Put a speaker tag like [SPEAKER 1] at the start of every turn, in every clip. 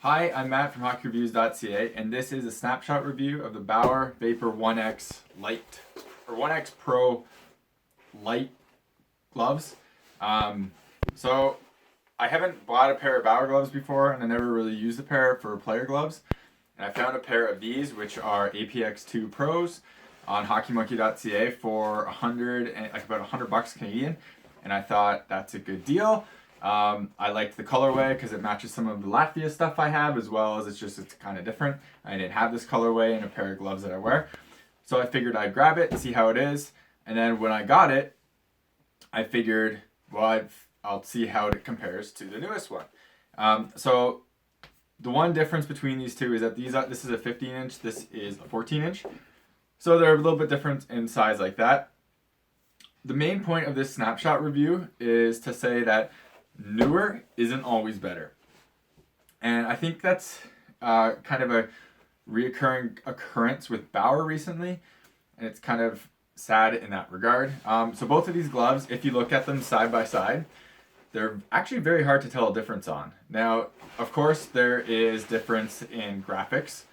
[SPEAKER 1] Hi, I'm Matt from hockeyreviews.ca, and this is a snapshot review of the Bauer Vapor 1X Lite or 1X Pro Lite gloves. So I haven't bought a pair of Bauer gloves before, and I never really used a pair for player gloves. And I found a pair of these, which are APX2 Pros, on hockeymonkey.ca for about $100 Canadian, and I thought that's a good deal. I liked the colorway because it matches some of the Latvia stuff I have, as well as it's kind of different. I didn't have this colorway in a pair of gloves that I wear, so I figured I'd grab it and see how it is. And then when I got it, I figured, well, I'll see how it compares to the newest one. So the one difference between these two is that this is a 15-inch, this is a 14-inch. So they're a little bit different in size like that. The main point of this snapshot review is to say that newer isn't always better. And I think that's kind of a reoccurring occurrence with Bauer recently. And it's kind of sad in that regard. So both of these gloves, if you look at them side by side, they're actually very hard to tell a difference on. Now, of course, there is difference in graphics.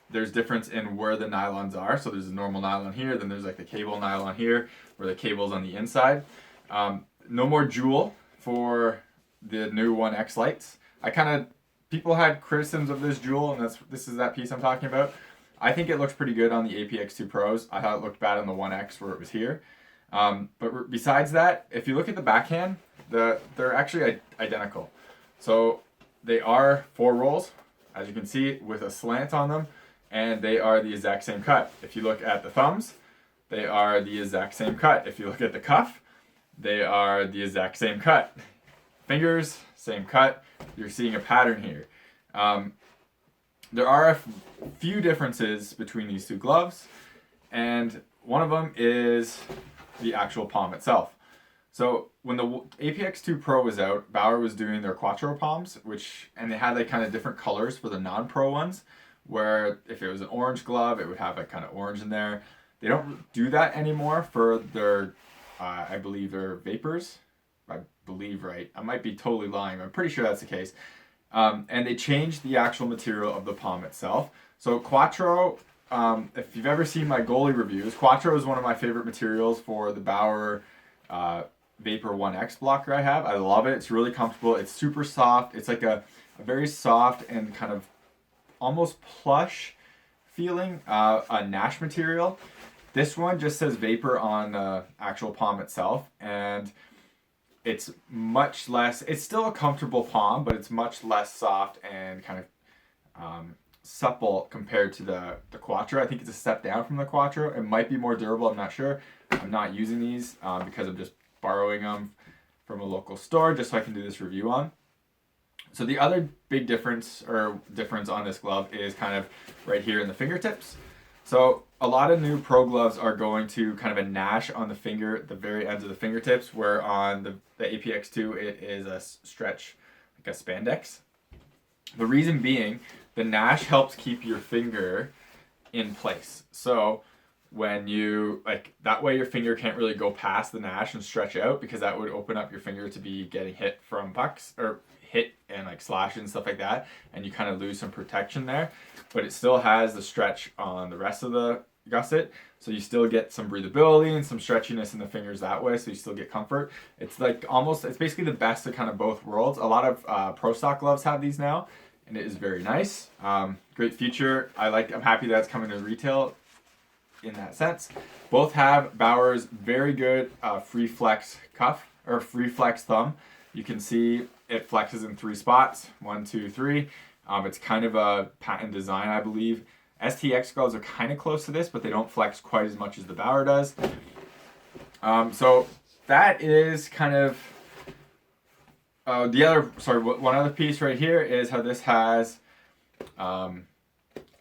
[SPEAKER 1] There's difference in where the nylons are. So there's a normal nylon here, then there's like the cable nylon here, where the cable's on the inside. No more jewel for the new 1X lights. People had criticisms of this jewel, and this is that piece I'm talking about. I think it looks pretty good on the APX2 Pros. I thought it looked bad on the 1X where it was here. But besides that, if you look at the backhand, they're actually identical. So they are 4 rolls, as you can see, with a slant on them, and they are the exact same cut. If you look at the thumbs, they are the exact same cut. If you look at the cuff, they are the exact same cut. Fingers, same cut. You're seeing a pattern here. There are a few differences between these two gloves, and one of them is the actual palm itself. So when the APX2 Pro was out, Bauer was doing their Quattro palms, and they had like kind of different colors for the non-pro ones, where if it was an orange glove, it would have like kind of orange in there. They don't do that anymore for their, I believe their Vapors. I believe, right? I might be totally lying. I'm pretty sure that's the case. And they changed the actual material of the palm itself. So Quattro, if you've ever seen my goalie reviews, Quattro is one of my favorite materials for the Bauer Vapor 1X blocker I have. I love it. It's really comfortable. It's super soft. It's like a very soft and kind of almost plush feeling, a Nash material. This one just says Vapor on the actual palm itself, and it's much less, it's still a comfortable palm, but it's much less soft and kind of supple compared to the Quattro. I think it's a step down from the Quattro. It might be more durable, I'm not sure. I'm not using these because I'm just borrowing them from a local store just so I can do this review on. So the other big difference on this glove is kind of right here in the fingertips. So a lot of new pro gloves are going to kind of a Nash on the finger, the very ends of the fingertips, where on the APX2 it is a stretch, like a spandex. The reason being, the Nash helps keep your finger in place. So when you, that way your finger can't really go past the Nash and stretch out, because that would open up your finger to be getting hit from pucks, or hit and like slash and stuff like that, and you kind of lose some protection there. But it still has the stretch on the rest of the gusset, so you still get some breathability and some stretchiness in the fingers that way, so you still get comfort. It's it's basically the best of kind of both worlds. A lot of pro stock gloves have these now, and it is very nice. Great feature. I'm happy that it's coming to retail in that sense. Both have Bauer's very good free flex cuff, or free flex thumb. You can see it flexes in 3 spots, 1, 2, 3. It's kind of a patent design, I believe. STX gloves are kind of close to this, but they don't flex quite as much as the Bauer does. So that is kind of one other piece right here is how this has a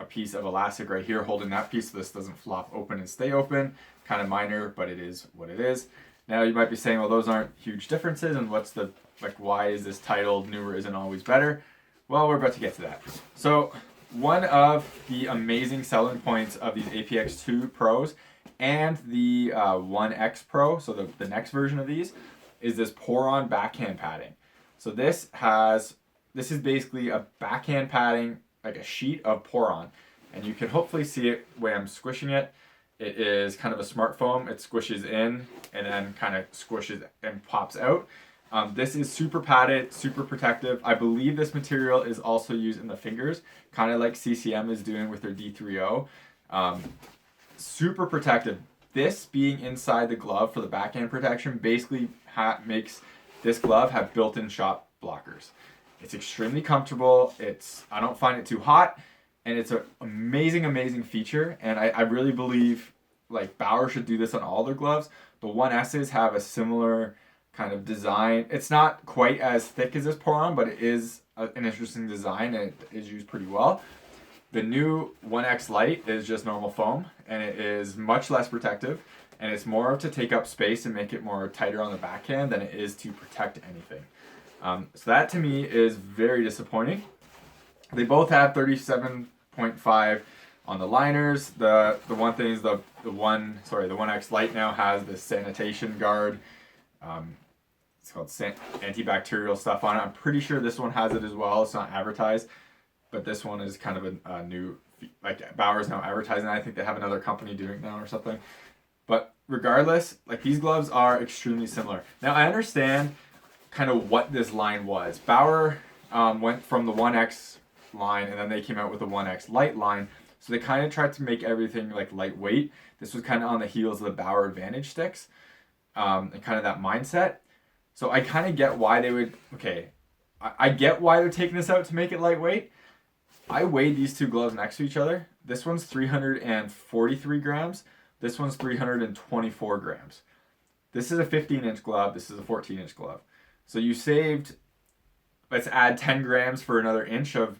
[SPEAKER 1] piece of elastic right here holding that piece, so this doesn't flop open and stay open. Kind of minor, but it is what it is. Now you might be saying, well, those aren't huge differences, and why is this titled newer isn't always better? Well, we're about to get to that. So one of the amazing selling points of these APX2 Pros and the 1X Pro, so the next version of these, is this Poron backhand padding. So this has this is basically a backhand padding, like a sheet of Poron. And you can hopefully see it when I'm squishing it. It is kind of a smart foam. It squishes in and then kind of squishes and pops out. This is super padded, super protective. I believe this material is also used in the fingers, kind of like CCM is doing with their D3O. Super protective. This being inside the glove for the backhand protection basically makes this glove have built-in shot blockers. It's extremely comfortable. I don't find it too hot, and it's an amazing feature. And I really believe like Bauer should do this on all their gloves. The 1S's have a similar kind of design. It's not quite as thick as this Poron, but it is an interesting design and it is used pretty well. The new 1X Lite is just normal foam, and it is much less protective, and it's more to take up space and make it more tighter on the backhand than it is to protect anything. So that to me is very disappointing. They both have 37.5 on the liners. The one thing is the 1X Lite now has the sanitation guard. It's called antibacterial stuff on it. I'm pretty sure this one has it as well. It's not advertised, but this one is kind of a new, like Bauer's now advertising. I think they have another company doing it now or something. But regardless, like these gloves are extremely similar. Now I understand kind of what this line was. Bauer went from the 1X line and then they came out with the 1X Lite line. So they kind of tried to make everything like lightweight. This was kind of on the heels of the Bauer Advantage sticks and kind of that mindset. So I kind of get why they would, I get why they're taking this out to make it lightweight. I weighed these two gloves next to each other. This one's 343 grams. This one's 324 grams. This is a 15-inch glove. This is a 14-inch glove. So you saved, let's add 10 grams for another inch of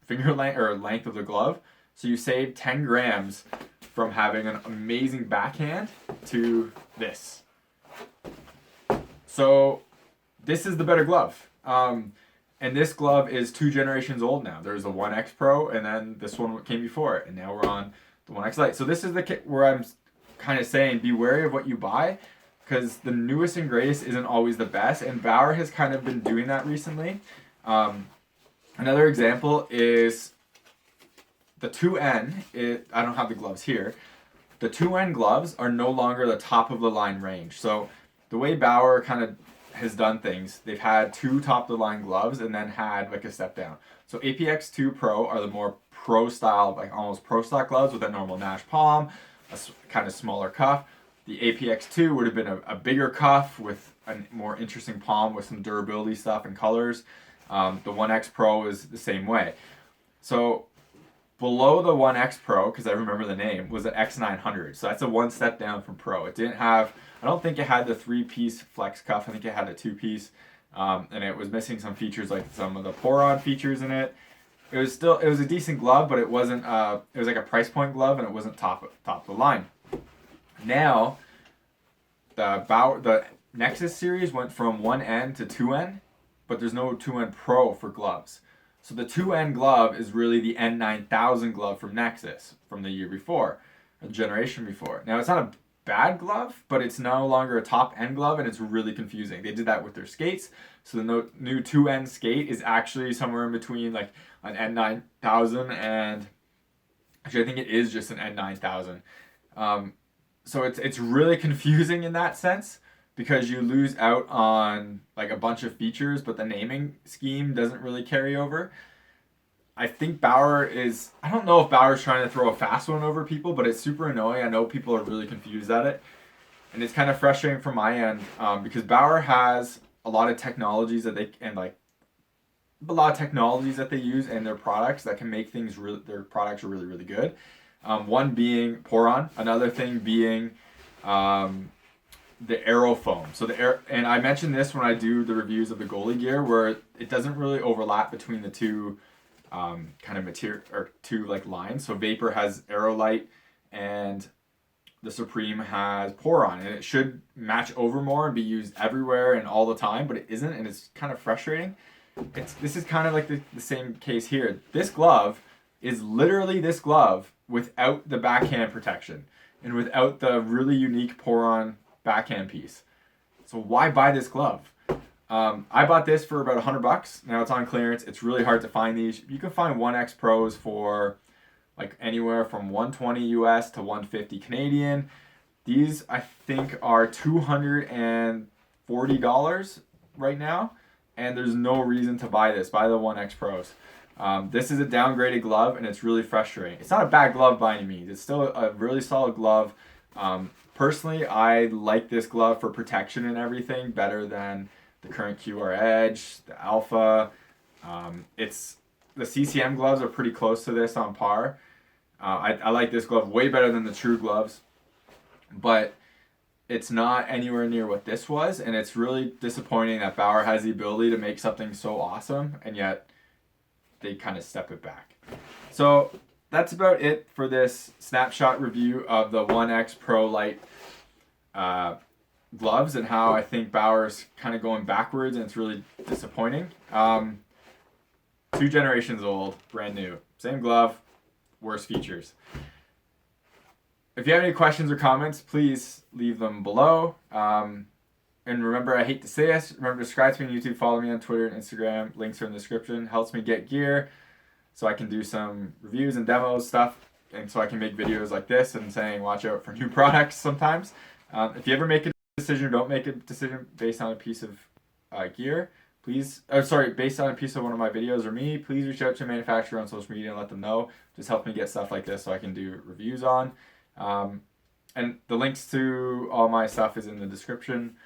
[SPEAKER 1] finger length or length of the glove. So you saved 10 grams from having an amazing backhand to this. So this is the better glove. And this glove is 2 generations old now. There's the 1X Pro, and then this one came before it, and now we're on the 1X Lite. So this is the kit where I'm kind of saying be wary of what you buy, because the newest and greatest isn't always the best, and Bauer has kind of been doing that recently. Another example is the 2N. I don't have the gloves here. The 2N gloves are no longer the top of the line range. So the way Bauer kind of has done things, they've had 2 top of the line gloves and then had like a step down. So APX2 Pro are the more pro style, like almost pro stock gloves with a normal Nash palm, a kind of smaller cuff. The APX2 would have been a bigger cuff with a more interesting palm with some durability stuff and colors. The 1X Pro is the same way. So below the 1X Pro, because I remember the name, was an X900. So that's a 1 step down from Pro. It didn't have, I don't think it had the 3-piece flex cuff. I think it had a 2-piece. And it was missing some features like some of the Poron features in it. It was a decent glove, but it wasn't, it was like a price point glove and it wasn't top of the line. Now, the Nexus series went from 1N to 2N, but there's no 2N Pro for gloves. So the 2N glove is really the N9000 glove from Nexus from the year before, a generation before. Now it's not a bad glove, but it's no longer a top end glove, and it's really confusing. They did that with their skates. So the new 2N skate is actually somewhere in between like an N9000 and actually I think it is just an N9000. So it's really confusing in that sense, because you lose out on like a bunch of features, but the naming scheme doesn't really carry over. I think Bauer is, I don't know if Bauer's trying to throw a fast one over people, but it's super annoying. I know people are really confused at it. And it's kind of frustrating from my end because Bauer has a lot of technologies that they, and like a lot of technologies that they use in their products that can make things really, their products are really, really good. One being Poron, another thing being the aero foam. So and I mentioned this when I do the reviews of the goalie gear, where it doesn't really overlap between the two kind of material or two like lines. So Vapor has Aerolite and the Supreme has Poron, and it should match over more and be used everywhere and all the time, but it isn't, and it's kind of frustrating. This is kind of like the same case here. This glove is literally this glove without the backhand protection and without the really unique Poron backhand piece. So why buy this glove? I bought this for about $100. Now it's on clearance. It's really hard to find these. You can find 1X Pros for like anywhere from 120 US to 150 Canadian. These I think are $240 right now, and there's no reason to buy this. Buy the 1X Pros. This is a downgraded glove, and it's really frustrating. It's not a bad glove by any means. It's still a really solid glove. Personally, I like this glove for protection and everything better than the current QR Edge, the Alpha. The CCM gloves are pretty close to this on par. I like this glove way better than the True gloves, but it's not anywhere near what this was, and it's really disappointing that Bauer has the ability to make something so awesome, and yet they kind of step it back. So that's about it for this snapshot review of the 1X Pro Lite gloves and how I think Bauer's kind of going backwards, and it's really disappointing. 2 generations old, brand new, same glove, worse features. If you have any questions or comments, please leave them below. And remember, I hate to say this, remember to subscribe to me on YouTube, follow me on Twitter and Instagram. Links are in the description. Helps me get gear so I can do some reviews and demos stuff, and so I can make videos like this and saying watch out for new products sometimes. If you ever make a decision or don't make a decision based on a piece of gear, please, based on a piece of one of my videos or me, please reach out to a manufacturer on social media and let them know. Just help me get stuff like this so I can do reviews on. And the links to all my stuff is in the description.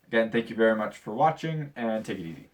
[SPEAKER 1] Again, thank you very much for watching, and take it easy.